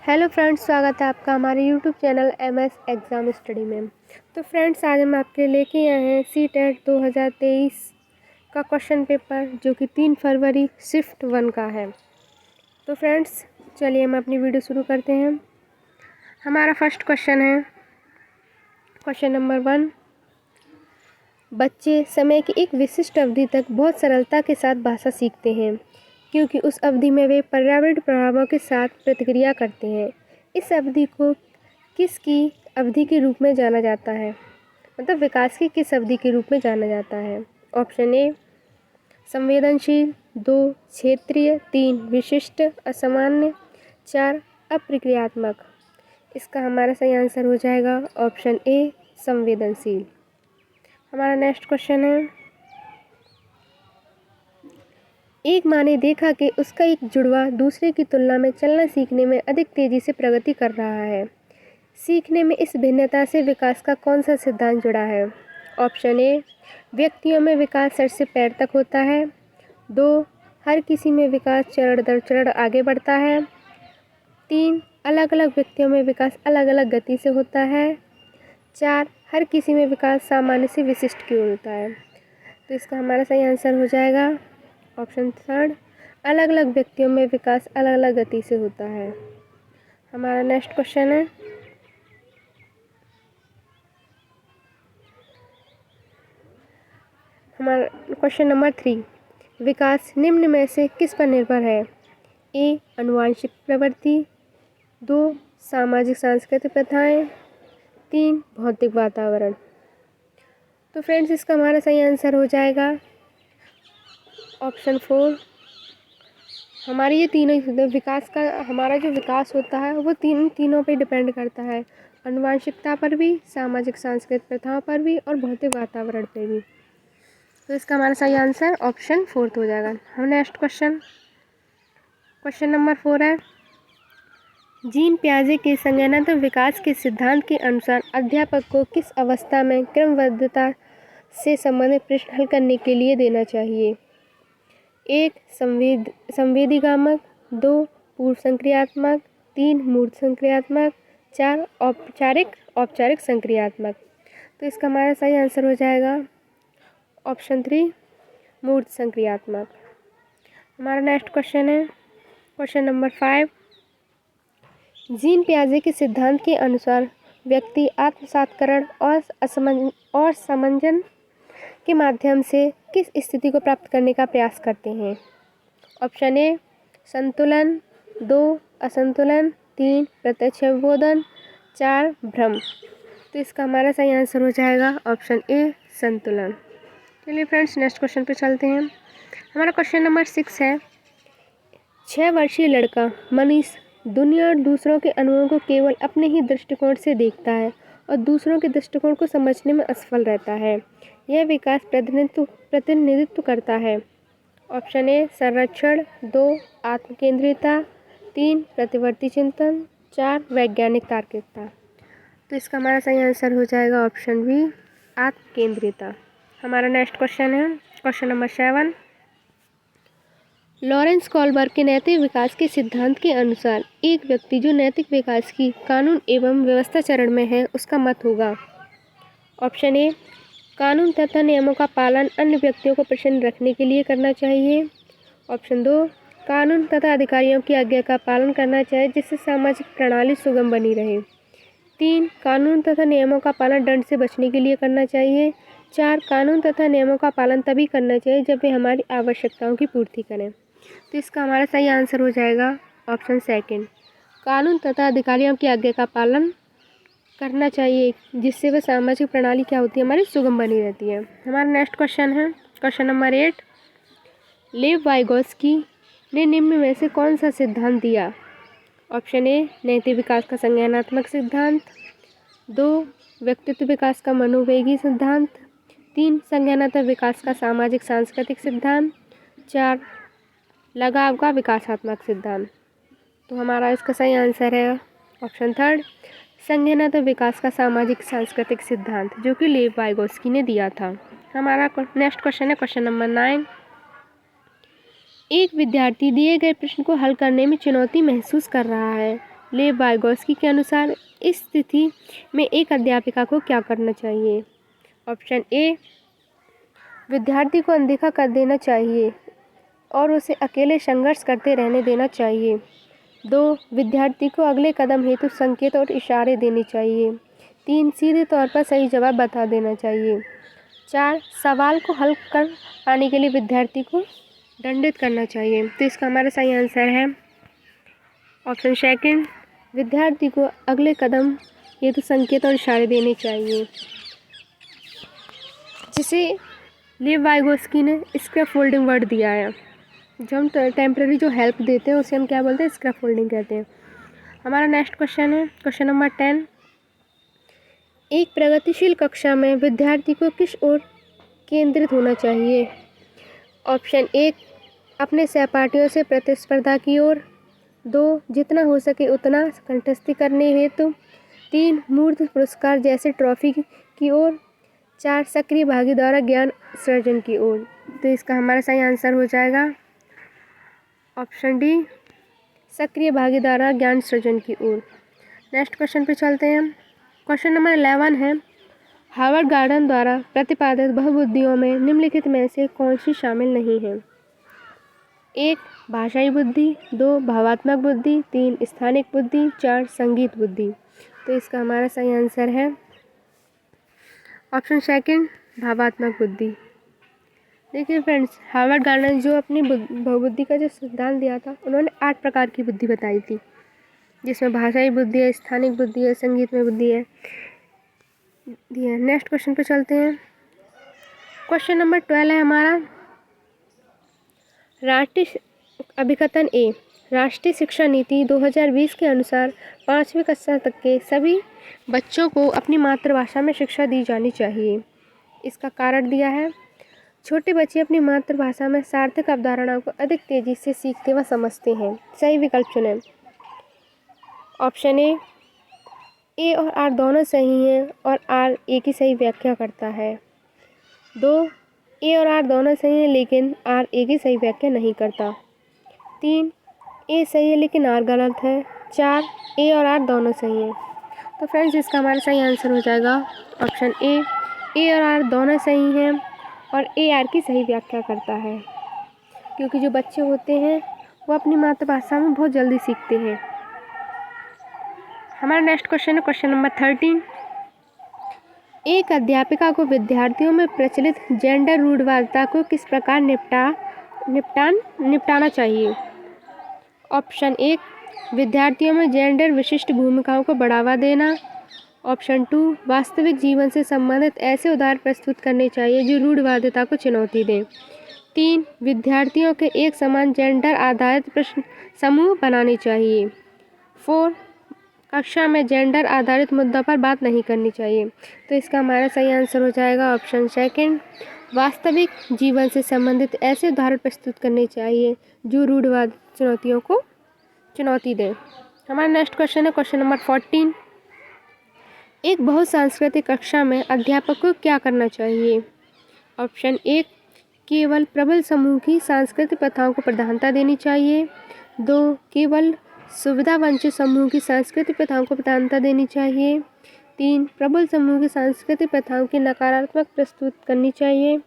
Hello friends, स्वागत है आपका हमारे YouTube channel MS exam study में। तो फ्रेंड्स, आज हम आपके लेके आए हैं CTET 2023 का क्वेश्चन पेपर, जो कि 3 फरवरी शिफ्ट 1 का है। तो फ्रेंड्स, चलिए हम अपनी वीडियो शुरू करते हैं। हमारा फर्स्ट क्वेश्चन है क्वेश्चन नंबर 1। बच्चे समय की एक विशिष्ट अवधि तक बहुत सरलता के साथ भाषा सीखते हैं, क्योंकि उस अवधि में वे पर्यावरण प्रभावों के साथ प्रतिक्रिया करते हैं। इस अवधि को किसकी अवधि के रूप में जाना जाता है? मतलब विकास की किस अवधि के रूप में जाना जाता है? ऑप्शन ए संवेदनशील, 2 क्षेत्रीय, 3 विशिष्ट असामान्य, 4 अप्रक्रियात्मक। इसका हमारा सही आंसर हो जाएगा ऑप्शन ए संवेदनशील। हमारा नेक्स्ट क्वेश्चन है, एक माँ ने देखा कि उसका एक जुड़वा दूसरे की तुलना में चलना सीखने में अधिक तेज़ी से प्रगति कर रहा है। सीखने में इस भिन्नता से विकास का कौन सा सिद्धांत जुड़ा है? ऑप्शन ए व्यक्तियों में विकास सर से पैर तक होता है, 2 हर किसी में विकास चरण दर चरण आगे बढ़ता है, 3 अलग अलग व्यक्तियों में विकास अलग अलग गति से होता है, 4 हर किसी में विकास सामान्य से विशिष्ट की ओर होता है। तो इसका हमारा सही आंसर हो जाएगा ऑप्शन थर्ड, अलग अलग व्यक्तियों में विकास अलग अलग गति से होता है। हमारा नेक्स्ट क्वेश्चन है, हमारा क्वेश्चन नंबर 3। विकास निम्न में से किस पर निर्भर है? ए आनुवंशिक प्रवृत्ति, 2 सामाजिक सांस्कृतिक प्रथाएं, 3 भौतिक वातावरण। तो फ्रेंड्स, इसका हमारा सही आंसर हो जाएगा ऑप्शन 4। हमारी ये तीनों विकास का हमारा जो विकास होता है वो तीनों पे डिपेंड करता है, आनुवंशिकता पर भी, सामाजिक सांस्कृतिक प्रथाओं पर भी और भौतिक वातावरण पर भी। तो इसका हमारा सही आंसर ऑप्शन 4 हो जाएगा। हम नेक्स्ट क्वेश्चन नंबर 4 है, जीन पियाजे के संज्ञानात्मक विकास के सिद्धांत के अनुसार अध्यापक को किस अवस्था में क्रमबद्धता से संबंधित प्रश्न हल करने के लिए देना चाहिए? 1 संवेदीगामक, 2 पूर्व संक्रियात्मक, 3 मूर्त संक्रियात्मक, 4 औपचारिक संक्रियात्मक। तो इसका हमारा सही आंसर हो जाएगा ऑप्शन 3 मूर्त संक्रियात्मक। हमारा नेक्स्ट क्वेश्चन है क्वेश्चन नंबर 5। जीन पियाजे के सिद्धांत के अनुसार व्यक्ति आत्मसातकरण और समंजन के माध्यम से किस स्थिति को प्राप्त करने का प्रयास करते हैं? ऑप्शन ए संतुलन, 2 असंतुलन, 3 प्रत्यक्ष अवबोधन, 4 भ्रम। तो इसका हमारा सही आंसर हो जाएगा ऑप्शन ए संतुलन। चलिए फ्रेंड्स, नेक्स्ट क्वेश्चन पे चलते हैं। हमारा क्वेश्चन नंबर 6 है, 6 वर्षीय लड़का मनीष दुनिया और दूसरों के अनुभवों को केवल अपने ही दृष्टिकोण से देखता है और दूसरों के दृष्टिकोण को समझने में असफल रहता है। यह विकास प्रतिनिधित्व करता है। ऑप्शन ए संरक्षण, 2 आत्मकेंद्रिता, 3 प्रतिवर्ती चिंतन, 4 वैज्ञानिक तार्किकता। तो इसका हमारा सही आंसर हो जाएगा ऑप्शन बी आत्मकेंद्रिता। हमारा नेक्स्ट क्वेश्चन है क्वेश्चन नंबर 7। लॉरेंस कॉलबर्ग के नैतिक विकास के सिद्धांत के अनुसार एक व्यक्ति जो नैतिक विकास की कानून एवं व्यवस्था चरण में है उसका मत होगा। ऑप्शन ए कानून तथा नियमों का पालन अन्य व्यक्तियों को प्रसन्न रखने के लिए करना चाहिए। ऑप्शन 2 कानून तथा अधिकारियों की आज्ञा का पालन करना चाहिए जिससे सामाजिक प्रणाली सुगम बनी रहे। 3 कानून तथा नियमों का पालन दंड से बचने के लिए करना चाहिए। 4 कानून तथा नियमों का पालन तभी करना चाहिए जब वे हमारी आवश्यकताओं की पूर्ति करें। तो इसका हमारा सही आंसर हो जाएगा ऑप्शन सेकंड, कानून तथा अधिकारियों की आज्ञा का पालन करना चाहिए जिससे वह सामाजिक प्रणाली क्या होती है हमारी सुगम बनी रहती है। हमारा नेक्स्ट क्वेश्चन है क्वेश्चन नंबर 8। लेव वाइगोत्स्की ने निम्न में से कौन सा सिद्धांत दिया? ऑप्शन ए नैतिक विकास का संज्ञानात्मक सिद्धांत, 2 व्यक्तित्व विकास का मनोवेगी सिद्धांत, 3 संज्ञानात्मक विकास का सामाजिक सांस्कृतिक सिद्धांत, 4 लगाव का विकासात्मक सिद्धांत। तो हमारा इसका सही आंसर है ऑप्शन थर्ड, संज्ञानात्मक विकास का सामाजिक सांस्कृतिक सिद्धांत, जो कि लेव वाइगोत्स्की ने दिया था। हमारा नेक्स्ट क्वेश्चन है क्वेश्चन नंबर 9। एक विद्यार्थी दिए गए प्रश्न को हल करने में चुनौती महसूस कर रहा है। लेव वाइगोत्स्की के अनुसार इस स्थिति में एक अध्यापिका को क्या करना चाहिए? ऑप्शन ए, विद्यार्थी को अनदेखा कर देना चाहिए और उसे अकेले संघर्ष करते रहने देना चाहिए। 2, विद्यार्थी को अगले कदम हेतु संकेत और इशारे देने चाहिए। 3, सीधे तौर पर सही जवाब बता देना चाहिए। 4, सवाल को हल कर पाने के लिए विद्यार्थी को दंडित करना चाहिए। तो इसका हमारा सही आंसर है ऑप्शन सेकंड, विद्यार्थी को अगले कदम हेतु संकेत और इशारे देने चाहिए, जिसे लेव वाइगोत्स्की ने स्कैफोल्डिंग वर्ड दिया है। जो हम टेम्पररी जो हेल्प देते हैं उसे हम क्या बोलते हैं? स्कैफोल्डिंग कहते हैं। हमारा नेक्स्ट क्वेश्चन है क्वेश्चन नंबर 10। एक प्रगतिशील कक्षा में विद्यार्थी को किस ओर केंद्रित होना चाहिए? ऑप्शन 1, अपने सहपाठियों से प्रतिस्पर्धा की ओर। 2, जितना हो सके उतना कंठस्थी करने हेतु। 3, मूर्त पुरस्कार जैसे ट्रॉफी की ओर। 4, सक्रिय भागी द्वारा ज्ञान सृजन की ओर। तो इसका हमारा सही आंसर हो जाएगा ऑप्शन डी, सक्रिय भागी द्वारा ज्ञान सृजन की ओर। नेक्स्ट क्वेश्चन पे चलते हैं। क्वेश्चन नंबर 11 है, हार्वर्ड गार्डन द्वारा प्रतिपादित बहुबुद्धियों में निम्नलिखित में से कौन सी शामिल नहीं है? 1, भाषाई बुद्धि। 2, भावात्मक बुद्धि। 3, स्थानिक बुद्धि। 4, संगीत बुद्धि। तो इसका हमारा सही आंसर है ऑप्शन सेकंड, भावात्मक बुद्धि। देखिए फ्रेंड्स, हार्वर्ड गार्डन जो अपनी बहुबुद्धि का जो सिद्धांत दिया था, उन्होंने 8 प्रकार की बुद्धि बताई थी, जिसमें भाषाई बुद्धि है, स्थानिक बुद्धि है, संगीत में बुद्धि है। नेक्स्ट क्वेश्चन पे चलते हैं। क्वेश्चन नंबर 12 है हमारा, राष्ट्रीय अभिकथन ए, राष्ट्रीय शिक्षा नीति 2020 के अनुसार 5वीं कक्षा तक के सभी बच्चों को अपनी मातृभाषा में शिक्षा दी जानी चाहिए। इसका कारण दिया है, छोटे बच्चे अपनी मातृभाषा में सार्थक अवधारणाओं को अधिक तेजी से सीखते व समझते हैं। सही विकल्प चुनें। ऑप्शन ए और आर दोनों सही हैं और आर ए की सही व्याख्या करता है। 2, ए और आर दोनों सही हैं लेकिन आर ए की सही व्याख्या नहीं करता। 3, ए सही है लेकिन आर गलत है। 4, ए और आर दोनों सही हैं। तो फ्रेंड्स, इसका हमारा सही आंसर हो जाएगा ऑप्शन ए और आर दोनों सही हैं और ए आर की सही व्याख्या करता है, क्योंकि जो बच्चे होते हैं वो अपनी मातृभाषा में बहुत जल्दी सीखते हैं। हमारा नेक्स्ट क्वेश्चन है क्वेश्चन नंबर 13। एक अध्यापिका को विद्यार्थियों में प्रचलित जेंडर रूढ़िवादिता को किस प्रकार निपटाना चाहिए? ऑप्शन 1, विद्यार्थियों में जेंडर विशिष्ट भूमिकाओं को बढ़ावा देना। ऑप्शन 2, वास्तविक जीवन से संबंधित ऐसे उदाहरण प्रस्तुत करने चाहिए जो रूढ़िवादिता को चुनौती दें। 3, विद्यार्थियों के एक समान जेंडर आधारित प्रश्न समूह बनाने चाहिए। 4, कक्षा में जेंडर आधारित मुद्दा पर बात नहीं करनी चाहिए। तो इसका हमारा सही आंसर हो जाएगा ऑप्शन सेकंड, वास्तविक जीवन से संबंधित ऐसे उदाहरण प्रस्तुत करने चाहिए जो रूढ़िवाद चुनौतियों को चुनौती दें। हमारा नेक्स्ट क्वेश्चन है क्वेश्चन नंबर 14। एक बहुसांस्कृतिक कक्षा में अध्यापक को क्या करना चाहिए? ऑप्शन 1, केवल प्रबल समूह की सांस्कृतिक प्रथाओं को प्रधानता देनी चाहिए। 2, केवल सुविधा वंचित समूह की सांस्कृतिक प्रथाओं को प्रधानता देनी चाहिए। 3, प्रबल समूह की सांस्कृतिक प्रथाओं की नकारात्मक प्रस्तुत करनी चाहिए।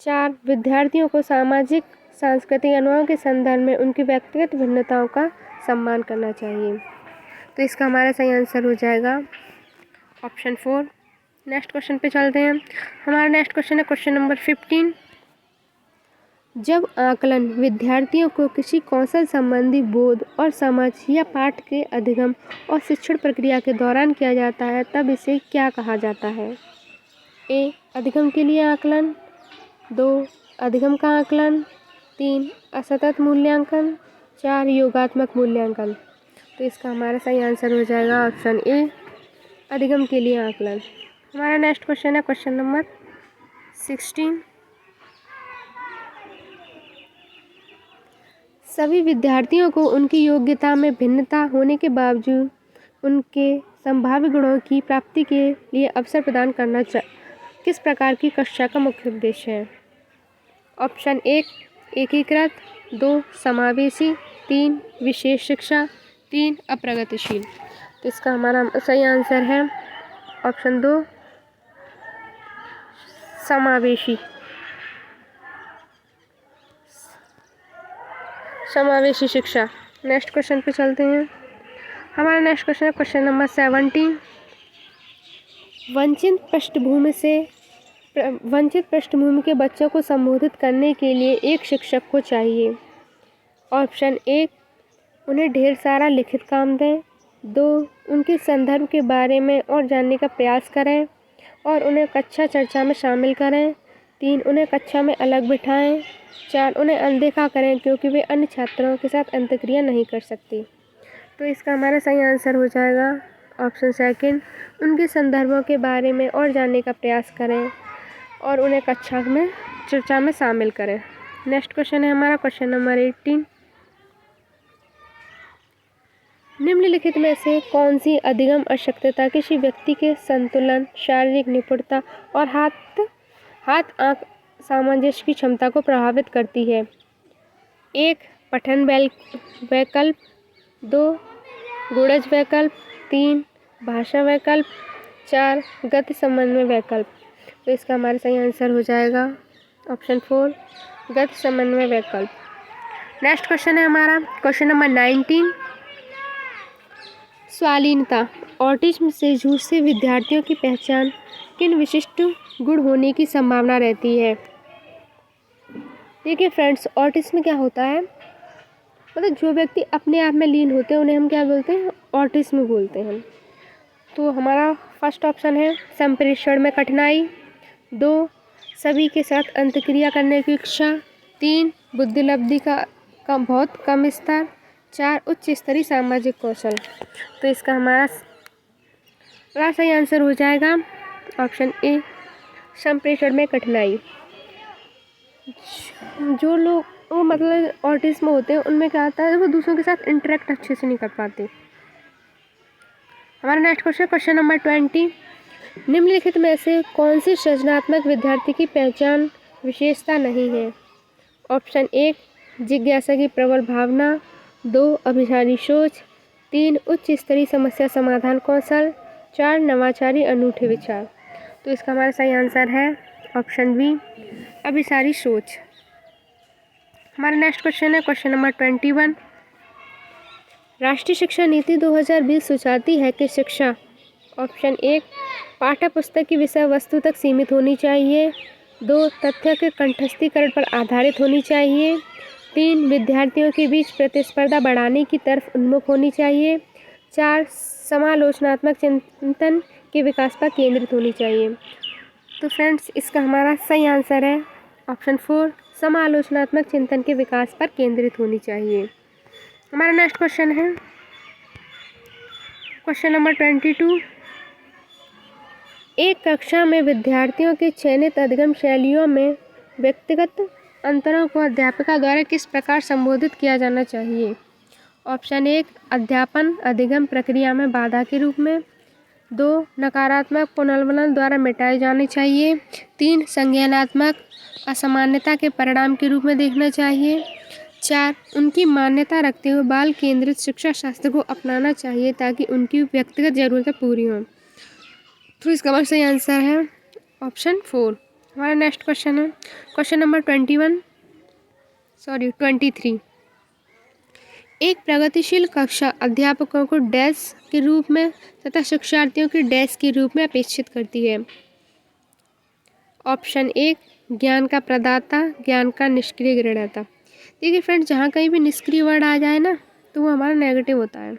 4, विद्यार्थियों को सामाजिक सांस्कृतिक अनुभवों के संदर्भ में उनकी व्यक्तिगत भिन्नताओं का सम्मान करना चाहिए। तो इसका हमारा सही आंसर हो जाएगा ऑप्शन 4। नेक्स्ट क्वेश्चन पे चलते हैं। हमारा नेक्स्ट क्वेश्चन है क्वेश्चन नंबर 15। जब आकलन विद्यार्थियों को किसी कौशल संबंधी बोध और समझ या पाठ के अधिगम और शिक्षण प्रक्रिया के दौरान किया जाता है तब इसे क्या कहा जाता है? ए, अधिगम के लिए आकलन। 2, अधिगम का आकलन। 3, असतत मूल्यांकन। 4, योगात्मक मूल्यांकन। तो इसका हमारा सही आंसर हो जाएगा ऑप्शन ए, अधिगम के लिए आकलन। हमारा नेक्स्ट क्वेश्चन है क्वेश्चन नंबर 16। सभी विद्यार्थियों को उनकी योग्यता में भिन्नता होने के बावजूद उनके संभाव्य गुणों की प्राप्ति के लिए अवसर प्रदान करना किस प्रकार की कक्षा का मुख्य उद्देश्य है? ऑप्शन 1, एकीकृत। 2, समावेशी। 3, विशेष शिक्षा। 3 अप्रगतिशील। तो इसका हमारा सही आंसर है ऑप्शन 2 समावेशी। समावेशी शिक्षा। नेक्स्ट क्वेश्चन पे चलते हैं। हमारा नेक्स्ट क्वेश्चन है क्वेश्चन नंबर 17। वंचित पृष्ठभूमि के बच्चों को संबोधित करने के लिए एक शिक्षक को चाहिए। ऑप्शन 1 उन्हें ढेर सारा लिखित काम दें। 2 उनके संदर्भ के बारे में और जानने का प्रयास करें और उन्हें कक्षा चर्चा में शामिल करें। 3 उन्हें कक्षा में अलग बिठाएं। 4 उन्हें अनदेखा करें क्योंकि वे अन्य छात्रों के साथ अंतःक्रिया नहीं कर सकती। तो इसका हमारा सही आंसर हो जाएगा ऑप्शन 2 उनके संदर्भों के बारे में और जानने का प्रयास करें और उन्हें कक्षा में चर्चा में शामिल करें। नेक्स्ट क्वेश्चन है हमारा क्वेश्चन नंबर 18। निम्नलिखित में से कौन सी अधिगम अशक्तता किसी व्यक्ति के संतुलन, शारीरिक निपुणता और हाथ आंख सामंजस्य की क्षमता को प्रभावित करती है? 1 पठन वैकल्प, 2 गुणज वैकल्प, 3 भाषा वैकल्प, 4 गति समन्वय वैकल्प। तो इसका हमारा सही आंसर हो जाएगा ऑप्शन 4 गति समन्वय वैकल्प। नेक्स्ट क्वेश्चन है हमारा क्वेश्चन नंबर 19। स्वालीनता ऑटिज्म से जूझते विद्यार्थियों की पहचान किन विशिष्ट गुण होने की संभावना रहती है? देखिए फ्रेंड्स, ऑटिज्म क्या होता है, मतलब जो व्यक्ति अपने आप में लीन होते हैं उन्हें हम क्या बोलते हैं? ऑटिज्म बोलते हैं। तो हमारा फर्स्ट ऑप्शन है संप्रेषण में कठिनाई, 2 सभी के साथ अंतःक्रिया करने की इच्छा, 3 बुद्धिलब्धि का बहुत कम स्तर, 4 उच्च स्तरीय सामाजिक कौशल। तो इसका हमारा सही आंसर हो जाएगा ऑप्शन ए संप्रेषण में कठिनाई। जो लोग वो मतलब ऑटिज्म होते हैं उनमें क्या होता है, वो दूसरों के साथ इंटरेक्ट अच्छे से नहीं कर पाते। हमारा नेक्स्ट क्वेश्चन नंबर 20। निम्नलिखित में से कौन सी सृजनात्मक विद्यार्थी की पहचान विशेषता नहीं है? ऑप्शन 1 जिज्ञासा की प्रबल भावना, 2 अभिसारी सोच, 3 उच्च स्तरीय समस्या समाधान कौशल, 4 नवाचारी अनूठे विचार। तो इसका हमारा सही आंसर है ऑप्शन बी अभिसारी सोच। हमारा नेक्स्ट क्वेश्चन है क्वेश्चन नंबर 21। राष्ट्रीय शिक्षा नीति 2020 सुझाती है कि शिक्षा ऑप्शन 1 पाठ्य पुस्तक की विषय वस्तु तक सीमित होनी चाहिए, 2 तथ्य के कंठस्थीकरण पर आधारित होनी चाहिए, 3 विद्यार्थियों के बीच प्रतिस्पर्धा बढ़ाने की तरफ उन्मुख होनी चाहिए, 4 समालोचनात्मक चिंतन के विकास पर केंद्रित होनी चाहिए। तो फ्रेंड्स, इसका हमारा सही आंसर है ऑप्शन 4 समालोचनात्मक चिंतन के विकास पर केंद्रित होनी चाहिए। हमारा नेक्स्ट क्वेश्चन है क्वेश्चन नंबर 22। एक कक्षा में विद्यार्थियों के चयनित अधिगम शैलियों में व्यक्तिगत अंतरों को अध्यापिका द्वारा किस प्रकार संबोधित किया जाना चाहिए? ऑप्शन 1 अध्यापन अधिगम प्रक्रिया में बाधा के रूप में, 2 नकारात्मक पुनर्वलन द्वारा मिटाई जानी चाहिए, 3 संज्ञानात्मक असामान्यता के परिणाम के रूप में देखना चाहिए, 4 उनकी मान्यता रखते हुए बाल केंद्रित शिक्षा शास्त्र को अपनाना चाहिए ताकि उनकी व्यक्तिगत ज़रूरतें पूरी हों। तो इसका हमारा सही आंसर है ऑप्शन 4। हमारा नेक्स्ट क्वेश्चन है क्वेश्चन नंबर 23। एक प्रगतिशील कक्षा अध्यापकों को डैश के रूप में तथा शिक्षार्थियों की डैश के रूप में अपेक्षित करती है? ऑप्शन 1 ज्ञान का प्रदाता, ज्ञान का निष्क्रिय ग्रहणदाता। देखिए फ्रेंड्स, जहाँ कहीं भी निष्क्रिय वर्ड आ जाए ना तो वो हमारा नेगेटिव होता है।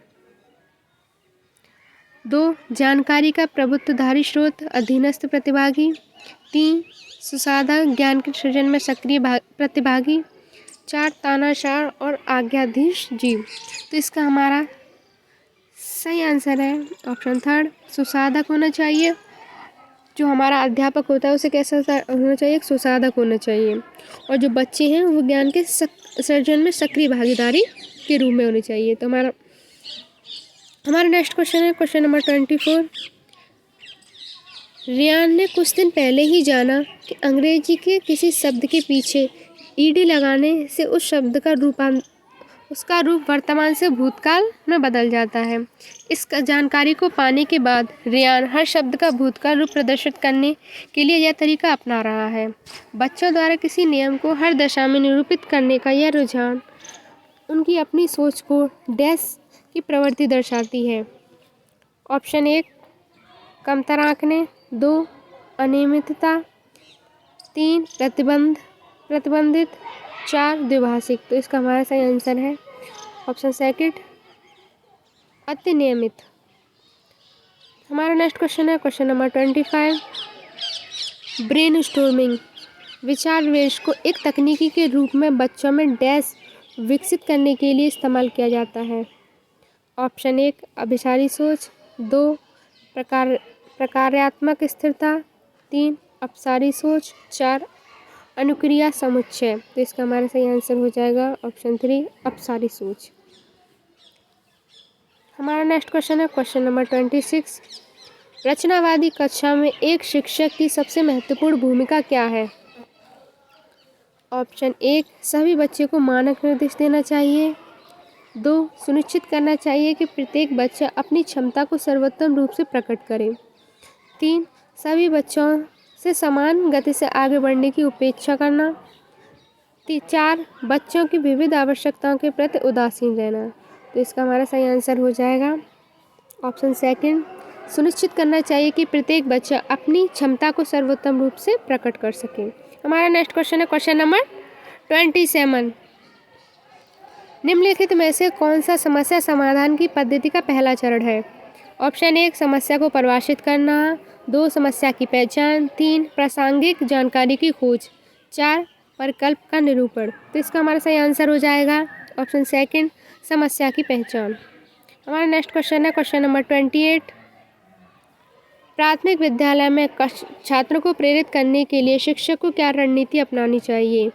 2 जानकारी का प्रभुत्वधारी स्रोत, अधीनस्थ प्रतिभागी, 3 सुसाधक ज्ञान के सृजन में सक्रिय प्रतिभागी, 4 तानाशाह और आज्ञाधीश जीव। तो इसका हमारा सही आंसर है ऑप्शन 3 सुसाधक होना चाहिए। जो हमारा अध्यापक होता है उसे कैसा होना चाहिए? एक सुसाधक होना चाहिए। और जो बच्चे हैं वो ज्ञान के सृजन में सक्रिय भागीदारी के रूप में होने चाहिए। तो हमारा नेक्स्ट क्वेश्चन है क्वेश्चन नंबर 24। रियान ने कुछ दिन पहले ही जाना कि अंग्रेजी के किसी शब्द के पीछे ईडी लगाने से उस शब्द का उसका रूप वर्तमान से भूतकाल में बदल जाता है। इस जानकारी को पाने के बाद रेयान हर शब्द का भूतकाल रूप प्रदर्शित करने के लिए यह तरीका अपना रहा है। बच्चों द्वारा किसी नियम को हर दशा में निरूपित करने का यह रुझान उनकी अपनी सोच को डैश की प्रवृत्ति दर्शाती है। ऑप्शन 1 कमतर आंकने, 2 अनियमितता, 3 प्रतिबंधित, 4 द्विभाषिक। तो इसका हमारा सही आंसर है ऑप्शन 2 अति नियमित। हमारा नेक्स्ट क्वेश्चन है क्वेश्चन नंबर 25। ब्रेन स्टॉर्मिंग विचार विमर्श को एक तकनीकी के रूप में बच्चों में डैश विकसित करने के लिए इस्तेमाल किया जाता है। ऑप्शन 1 अभिसारी सोच, 2 प्रकार्यात्मक स्थिरता, 3 अपसारी सोच, 4 अनुक्रिया समुच्चय। तो इसका हमारा सही आंसर हो जाएगा ऑप्शन 3 अपसारी सोच। हमारा नेक्स्ट क्वेश्चन है क्वेश्चन नंबर 26। रचनावादी कक्षा में एक शिक्षक की सबसे महत्वपूर्ण भूमिका क्या है? ऑप्शन 1 सभी बच्चे को मानक निर्देश देना चाहिए, 2 सुनिश्चित करना चाहिए कि प्रत्येक बच्चा अपनी क्षमता को सर्वोत्तम रूप से प्रकट करे, 3 सभी बच्चों से समान गति से आगे बढ़ने की उपेक्षा करना, 4 बच्चों की विविध आवश्यकताओं के प्रति उदासीन रहना। तो इसका हमारा सही आंसर हो जाएगा ऑप्शन 2 सुनिश्चित करना चाहिए कि प्रत्येक बच्चा अपनी क्षमता को सर्वोत्तम रूप से प्रकट कर सके। हमारा नेक्स्ट क्वेश्चन है क्वेश्चन नंबर 27। निम्नलिखित में से कौन सा समस्या समाधान की पद्धति का पहला चरण है? ऑप्शन 1 समस्या को परिभाषित करना, 2 समस्या की पहचान, 3 प्रासंगिक जानकारी की खोज, 4 परिकल्प का निरूपण। तो इसका हमारा सही आंसर हो जाएगा ऑप्शन 2 समस्या की पहचान। हमारा नेक्स्ट क्वेश्चन है क्वेश्चन नंबर 28। प्राथमिक विद्यालय में छात्रों को प्रेरित करने के लिए शिक्षक को क्या रणनीति अपनानी चाहिए?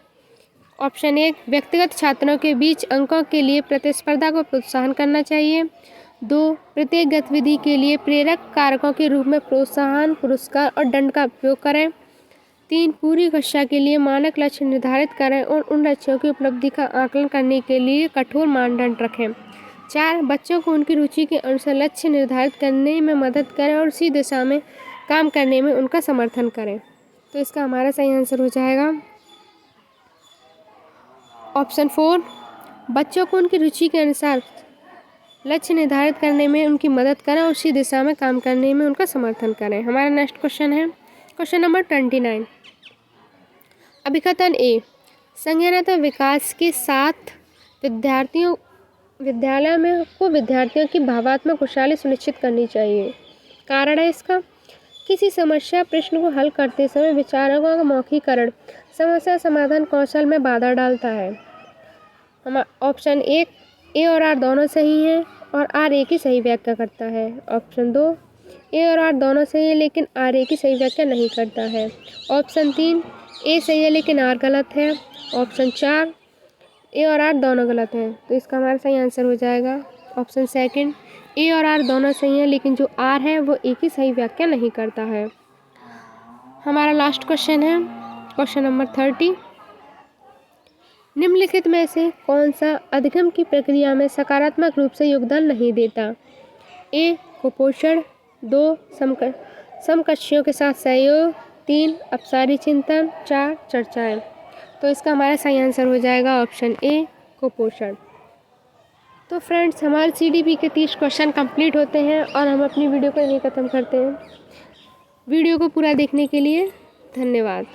ऑप्शन 1 व्यक्तिगत छात्रों के बीच अंकों के लिए प्रतिस्पर्धा को प्रोत्साहन करना चाहिए, 2 प्रत्येक गतिविधि के लिए प्रेरक कारकों के रूप में प्रोत्साहन, पुरस्कार और दंड का उपयोग करें, 3 पूरी कक्षा के लिए मानक लक्ष्य निर्धारित करें और उन लक्ष्यों की उपलब्धि का आकलन करने के लिए कठोर मानदंड रखें, 4 बच्चों को उनकी रुचि के अनुसार लक्ष्य निर्धारित करने में मदद करें और उसी दिशा में काम करने में उनका समर्थन करें। तो इसका हमारा सही आंसर हो जाएगा ऑप्शन 4 बच्चों को उनकी रुचि के अनुसार लक्ष्य निर्धारित करने में उनकी मदद करें और उसी दिशा में काम करने में उनका समर्थन करें। हमारा नेक्स्ट क्वेश्चन है क्वेश्चन नंबर 29। अभिकथन ए संज्ञानात्मक विकास के साथ विद्यालय में विद्यार्थियों की भावात्मक खुशहाली सुनिश्चित करनी चाहिए। कारण है इसका किसी समस्या प्रश्न को हल करते समय विचारों का मौखिकरण समस्या समाधान कौशल में बाधा डालता है। हमारा ऑप्शन 1 ए और आर दोनों सही हैं और आर एक ही सही व्याख्या करता है। ऑप्शन 2 ए और आर दोनों सही है लेकिन आर एक ही सही व्याख्या नहीं करता है। ऑप्शन 3 ए सही है लेकिन आर गलत है। ऑप्शन 4 ए और आर दोनों गलत हैं। तो इसका हमारा सही आंसर हो जाएगा ऑप्शन 2 ए और आर दोनों सही हैं लेकिन जो आर है वो एक ही सही व्याख्या नहीं करता है। हमारा लास्ट क्वेश्चन है क्वेश्चन नंबर 30। निम्नलिखित में से कौन सा अधिगम की प्रक्रिया में सकारात्मक रूप से योगदान नहीं देता? ए कुपोषण, 2 समकक्षियों के साथ सहयोग, 3 अपसारी चिंतन, 4 चर्चाएं। तो इसका हमारा सही आंसर हो जाएगा ऑप्शन ए कुपोषण। तो फ्रेंड्स हमारे CDP के 30 क्वेश्चन कंप्लीट होते हैं और हम अपनी वीडियो को यहीं ख़त्म करते हैं। वीडियो को पूरा देखने के लिए धन्यवाद।